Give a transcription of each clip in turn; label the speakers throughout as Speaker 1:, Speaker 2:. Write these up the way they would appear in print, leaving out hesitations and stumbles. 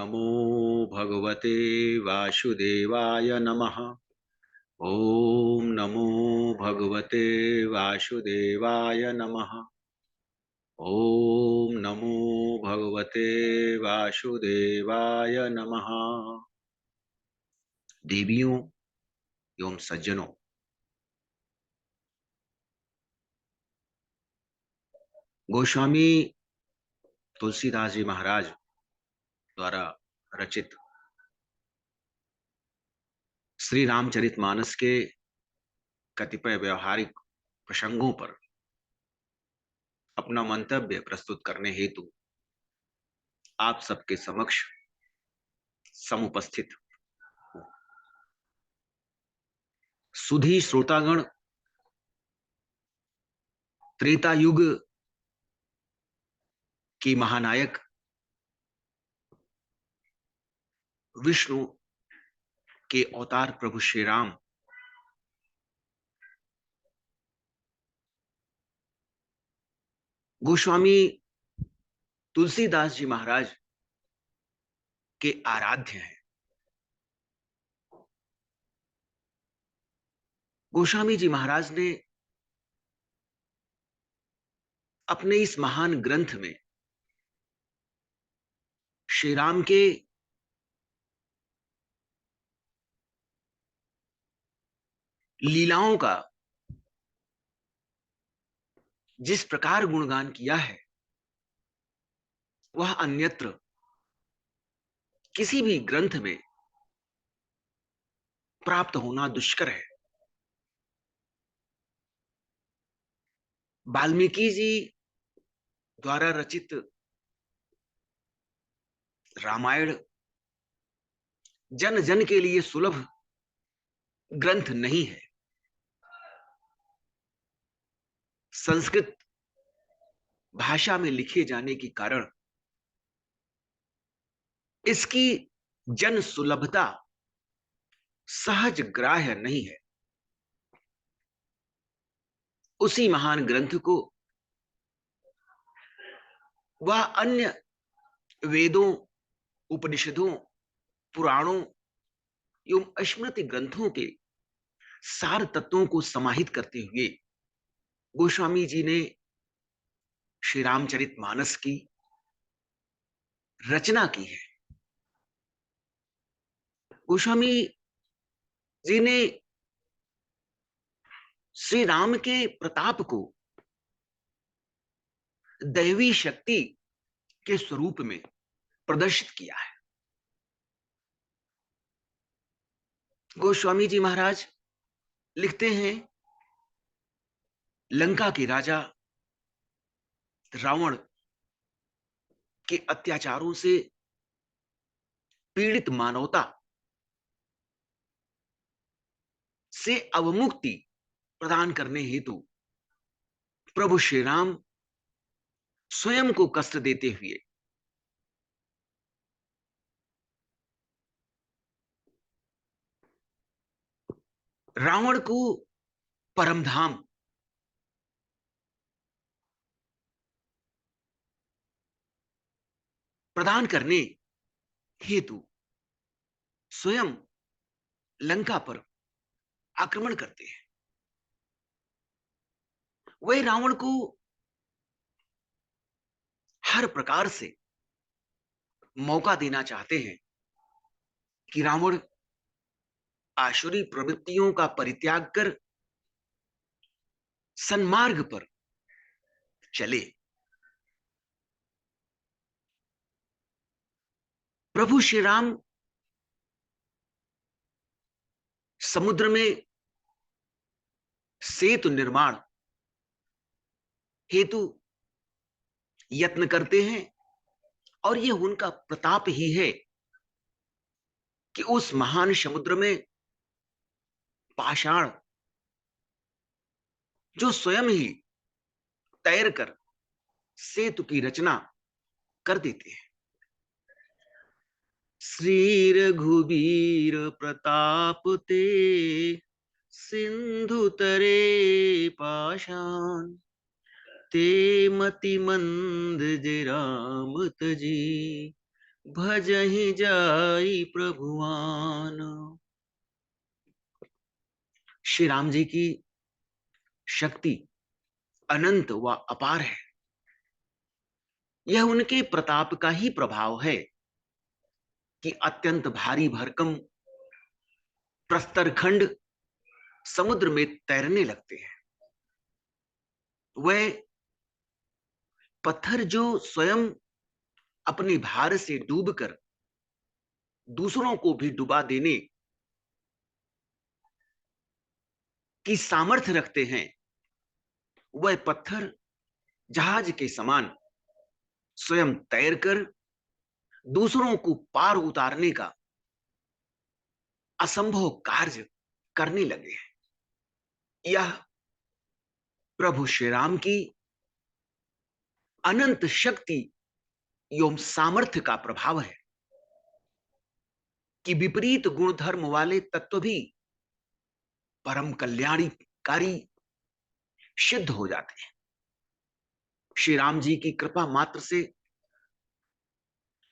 Speaker 1: नमो भगवते वासुदेवाय नमः। ओम नमो भगवते वासुदेवाय नमः। ओम नमो भगवते वासुदेवाय नमः। देवियों एवं सज्जनों, गोस्वामी तुलसीदास जी महाराज द्वारा रचित श्री रामचरितमानस के कतिपय व्यवहारिक प्रसंगों पर अपना मंतव्य प्रस्तुत करने हेतु आप सबके समक्ष समुपस्थित हूं। सुधी श्रोतागण, त्रेता युग की महानायक विष्णु के अवतार प्रभु श्री राम गोस्वामी तुलसीदास जी महाराज के आराध्य हैं। गोस्वामी जी महाराज ने अपने इस महान ग्रंथ में श्री राम के लीलाओं का जिस प्रकार गुणगान किया है वह अन्यत्र किसी भी ग्रंथ में प्राप्त होना दुष्कर है। वाल्मीकि जी द्वारा रचित रामायण जन जन के लिए सुलभ ग्रंथ नहीं है। संस्कृत भाषा में लिखे जाने के कारण इसकी जन सुलभता सहज ग्राह्य नहीं है। उसी महान ग्रंथ को वह अन्य वेदों, उपनिषदों, पुराणों एवं स्मृति ग्रंथों के सार तत्वों को समाहित करते हुए गोस्वामी जी ने श्री रामचरितमानस की रचना की है। गोस्वामी जी ने श्री राम के प्रताप को दैवी शक्ति के स्वरूप में प्रदर्शित किया है। गोस्वामी जी महाराज लिखते हैं, लंका के राजा रावण के अत्याचारों से पीड़ित मानवता से अवमुक्ति प्रदान करने हेतु प्रभु श्री राम स्वयं को कष्ट देते हुए रावण को परमधाम प्रदान करने हेतु स्वयं लंका पर आक्रमण करते हैं। वह रावण को हर प्रकार से मौका देना चाहते हैं कि रावण आसुरी प्रवृत्तियों का परित्याग कर सन्मार्ग पर चले। प्रभु श्री राम समुद्र में सेतु निर्माण हेतु यत्न करते हैं और यह उनका प्रताप ही है कि उस महान समुद्र में पाषाण जो स्वयं ही तैर कर सेतु की रचना कर देते हैं। श्री रघुबीर प्रताप ते सिंधु तरे पाषाण ते मति मंद जे राम तजी भजहि जाई प्रभुआन। श्री राम जी की शक्ति अनंत व अपार है। यह उनके प्रताप का ही प्रभाव है कि अत्यंत भारी भरकम प्रस्तर खंड समुद्र में तैरने लगते हैं। वह पत्थर जो स्वयं अपने भार से डूबकर दूसरों को भी डुबा देने की सामर्थ्य रखते हैं, वह पत्थर जहाज के समान स्वयं तैरकर दूसरों को पार उतारने का असंभव कार्य करने लगे हैं। यह प्रभु श्री राम की अनंत शक्ति एवं सामर्थ्य का प्रभाव है कि विपरीत गुणधर्म वाले तत्व भी परम कल्याणकारी सिद्ध हो जाते हैं। श्री राम जी की कृपा मात्र से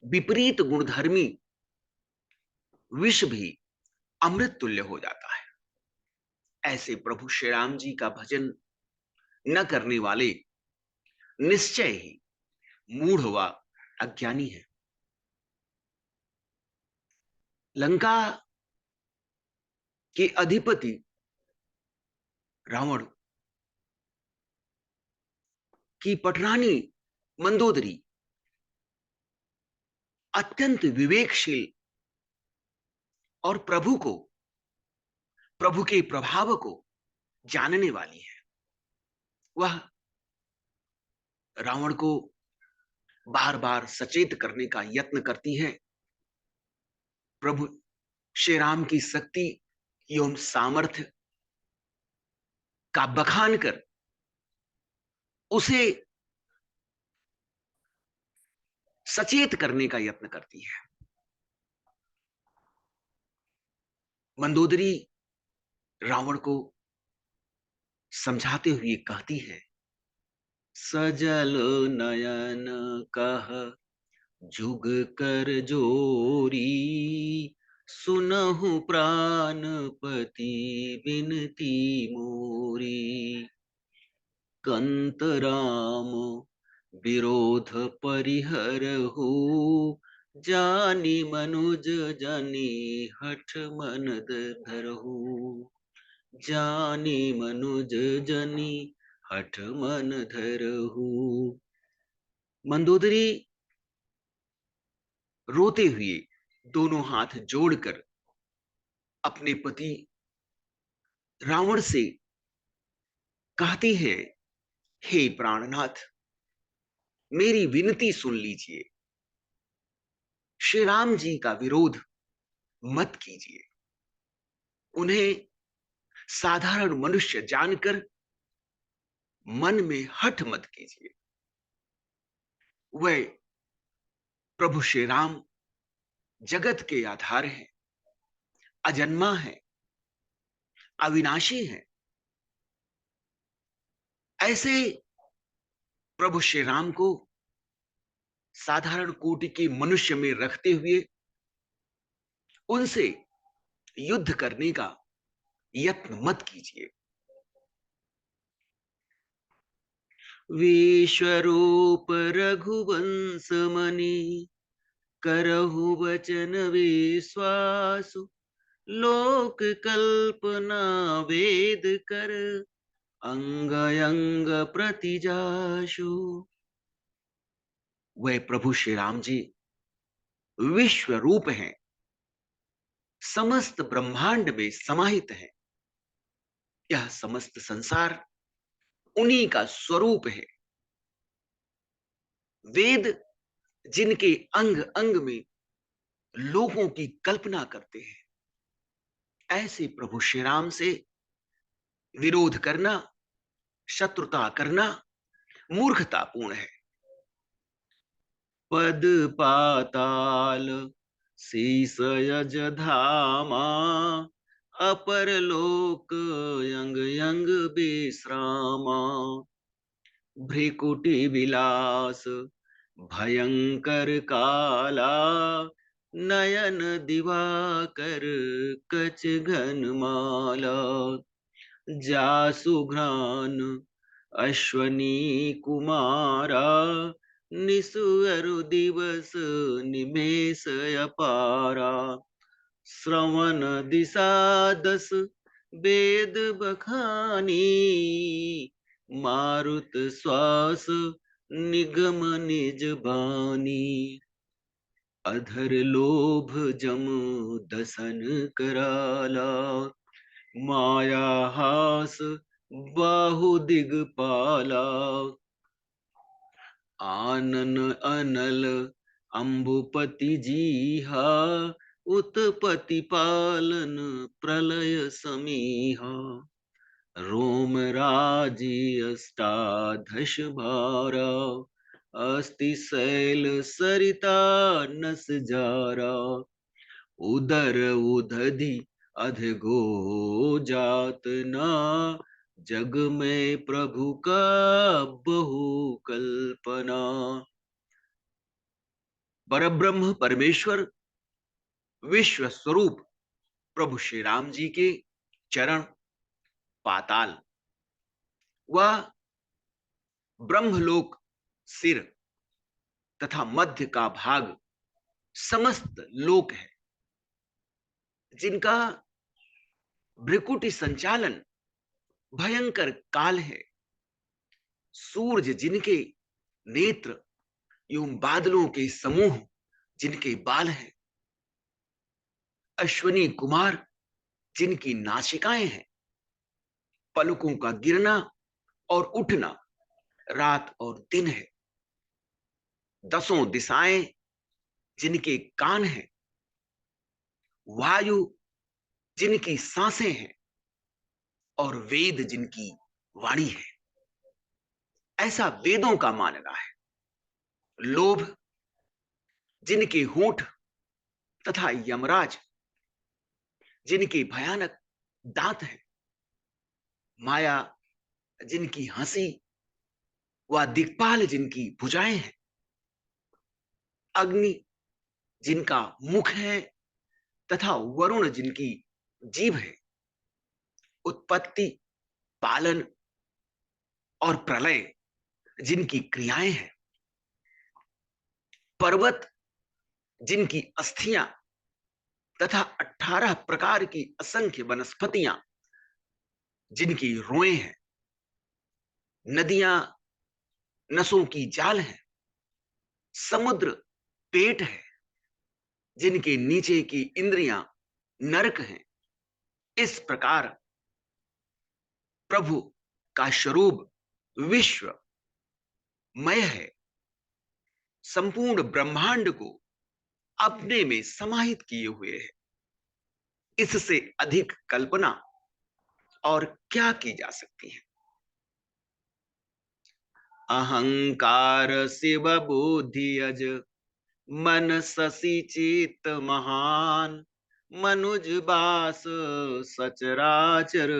Speaker 1: विपरीत गुणधर्मी विष भी अमृत तुल्य हो जाता है। ऐसे प्रभु श्री राम जी का भजन न करने वाले निश्चय ही मूढ़ व अज्ञानी है। लंका के अधिपति रावण की पटरानी मंदोदरी अत्यंत विवेकशील और प्रभु के प्रभाव को जानने वाली है। वह रावण को बार बार सचेत करने का यत्न करती है। प्रभु श्री राम की शक्ति एवं सामर्थ्य का बखान कर उसे सचेत करने का यत्न करती है। मंदोदरी रावण को समझाते हुए कहती है, सजल नयन कह जुग कर जोरी, सुनहु प्राणपति बिनती मोरी। कंत राम विरोध परिहरहु, जानी मनुज जनी हठ मन धरहु। जानी मनुज जनी हठ मन धरहु। मंदोदरी रोते हुए दोनों हाथ जोड़कर अपने पति रावण से कहती है, हे प्राणनाथ, मेरी विनती सुन लीजिए। श्री राम जी का विरोध मत कीजिए। उन्हें साधारण मनुष्य जानकर मन में हठ मत कीजिए। वह प्रभु श्री राम जगत के आधार हैं, अजन्मा है, अविनाशी है। ऐसे प्रभु श्री राम को साधारण कोटि के मनुष्य में रखते हुए उनसे युद्ध करने का यत्न मत कीजिए। विश्वरूप रघुवंश मणि, करहु वचन विश्वासु। लोक कल्पना वेद कर, अंग अंग प्रतिजाशु। वह प्रभु श्री राम जी विश्व रूप हैं, समस्त ब्रह्मांड में समाहित है। यह समस्त संसार उन्हीं का स्वरूप है। वेद जिनके अंग अंग में लोगों की कल्पना करते हैं, ऐसे प्रभु श्री राम से विरोध करना, शत्रुता करना मूर्खतापूर्ण है। पद पाताल शीस यज धामा, अपर लोक यंग यंग विश्रामा। भ्रिकुटी विलास भयंकर काला नयन दिवाकर कच घन माला जासु घ्राण अश्वनी कुमारा निसु अरु दिवस निमेष अपारा श्रवण दिशा दस वेद बखानी मारुत श्वास निगम निज बानी अधर लोभ जम दसन कराला माया हास बाहु दिगपाला आनन अनल अम्बुपति जीहा उत्पत्ति पालन प्रलय समीहा रोम राजी अष्टादश भारा अस्ति शैल सरिता नस जारा उदर उदधि अधगो जात ना जग में प्रभु का बहु कल्पना। परब्रह्म परमेश्वर विश्व स्वरूप प्रभु श्री राम जी के चरण, पाताल व ब्रह्मलोक सिर तथा मध्य का भाग समस्त लोक है, जिनका भ्रिकुटी संचालन भयंकर काल है। सूरज जिनके नेत्र एवं बादलों के समूह जिनके बाल हैं, अश्वनी कुमार जिनकी नासिकाएं हैं, पलकों का गिरना और उठना रात और दिन है, दसों दिशाएं जिनके कान हैं, वायु जिनकी सांसें हैं और वेद जिनकी वाणी है, ऐसा वेदों का मानना है। लोभ जिनके होंठ तथा यमराज जिनके भयानक दांत हैं, माया जिनकी हंसी व दिक्पाल जिनकी भुजाएं हैं, अग्नि जिनका मुख है तथा वरुण जिनकी जीभ है, उत्पत्ति पालन और प्रलय जिनकी क्रियाएं हैं, पर्वत जिनकी अस्थियां तथा 18 प्रकार की असंख्य वनस्पतियां जिनकी रोएं हैं, नदियां नसों की जाल है, समुद्र पेट है, जिनके नीचे की इंद्रियां नरक हैं। इस प्रकार प्रभु का स्वरूप विश्वमय है, संपूर्ण ब्रह्मांड को अपने में समाहित किए हुए है। इससे अधिक कल्पना और क्या की जा सकती है। अहंकार शिव बुद्धि अज मन शशि चित महान मनुज बास सचराचर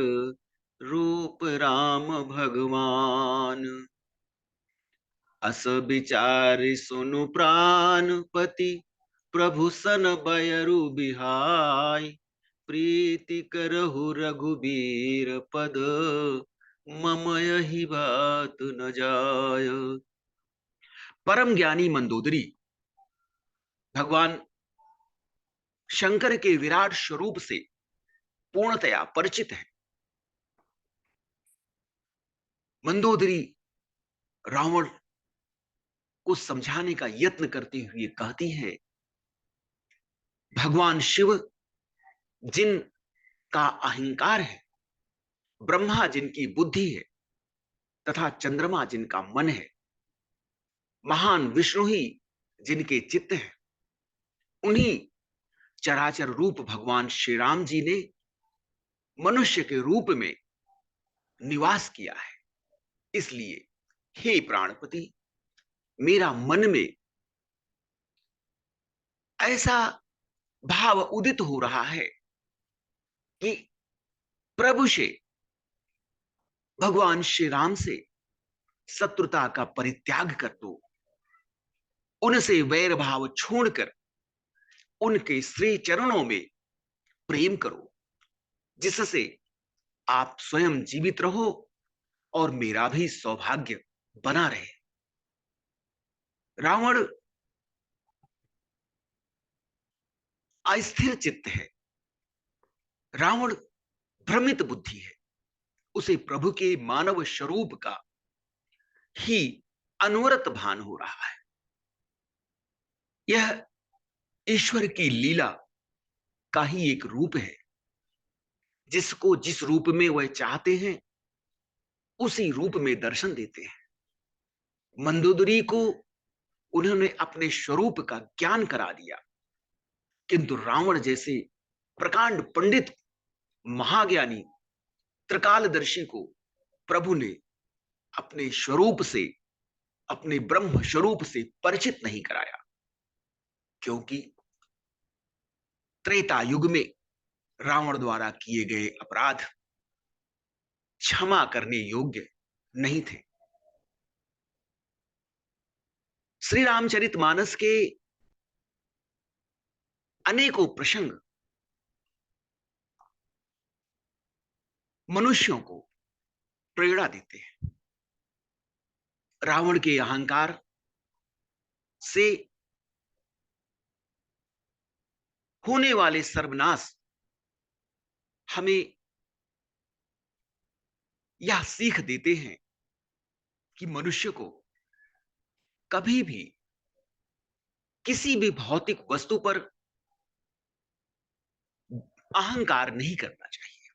Speaker 1: रूप राम भगवान अस विचार सुनु प्राणपति प्रभु सन बयरु बिहाय प्रीति करहु रघुबीर पद मम यही बात न जाय। परम ज्ञानी मंदोदरी भगवान शंकर के विराट स्वरूप से पूर्णतया परिचित है। मंदोदरी रावण को समझाने का यत्न करते हुए कहती है, भगवान शिव जिन का अहंकार है, ब्रह्मा जिनकी बुद्धि है तथा चंद्रमा जिनका मन है, महान विष्णु ही जिनके चित्त है, उन्हीं चराचर रूप भगवान श्री राम जी ने मनुष्य के रूप में निवास किया है। इसलिए हे प्राणपति, मेरा मन में ऐसा भाव उदित हो रहा है कि प्रभु से, भगवान श्री राम से शत्रुता का परित्याग कर दो, उनसे वैर भाव छोड़कर उनके श्री चरणों में प्रेम करो, जिससे आप स्वयं जीवित रहो और मेरा भी सौभाग्य बना रहे। रावण अस्थिर चित्त है, रावण भ्रमित बुद्धि है, उसे प्रभु के मानव स्वरूप का ही अनवरत भान हो रहा है। यह ईश्वर की लीला का ही एक रूप है, जिसको जिस रूप में वह चाहते हैं उसी रूप में दर्शन देते हैं। मंदोदरी को उन्होंने अपने स्वरूप का ज्ञान करा दिया, किंतु रावण जैसे प्रकांड पंडित महाज्ञानी त्रिकालदर्शी को प्रभु ने अपने स्वरूप से, अपने ब्रह्म स्वरूप से परिचित नहीं कराया, क्योंकि त्रेता युग में रावण द्वारा किए गए अपराध क्षमा करने योग्य नहीं थे। श्री रामचरितमानस के अनेकों प्रसंग मनुष्यों को प्रेरणा देते हैं। रावण के अहंकार से होने वाले सर्वनाश हमें यह सीख देते हैं कि मनुष्य को कभी भी किसी भी भौतिक वस्तु पर अहंकार नहीं करना चाहिए।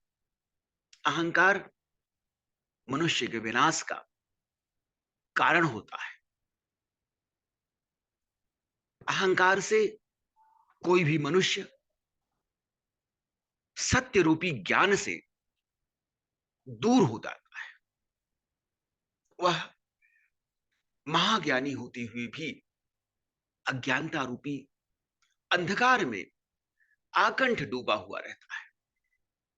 Speaker 1: अहंकार मनुष्य के विनाश का कारण होता है। अहंकार से कोई भी मनुष्य सत्य रूपी ज्ञान से दूर हो जाता है। वह महाज्ञानी होते हुए भी अज्ञानता रूपी अंधकार में आकंठ डूबा हुआ रहता है।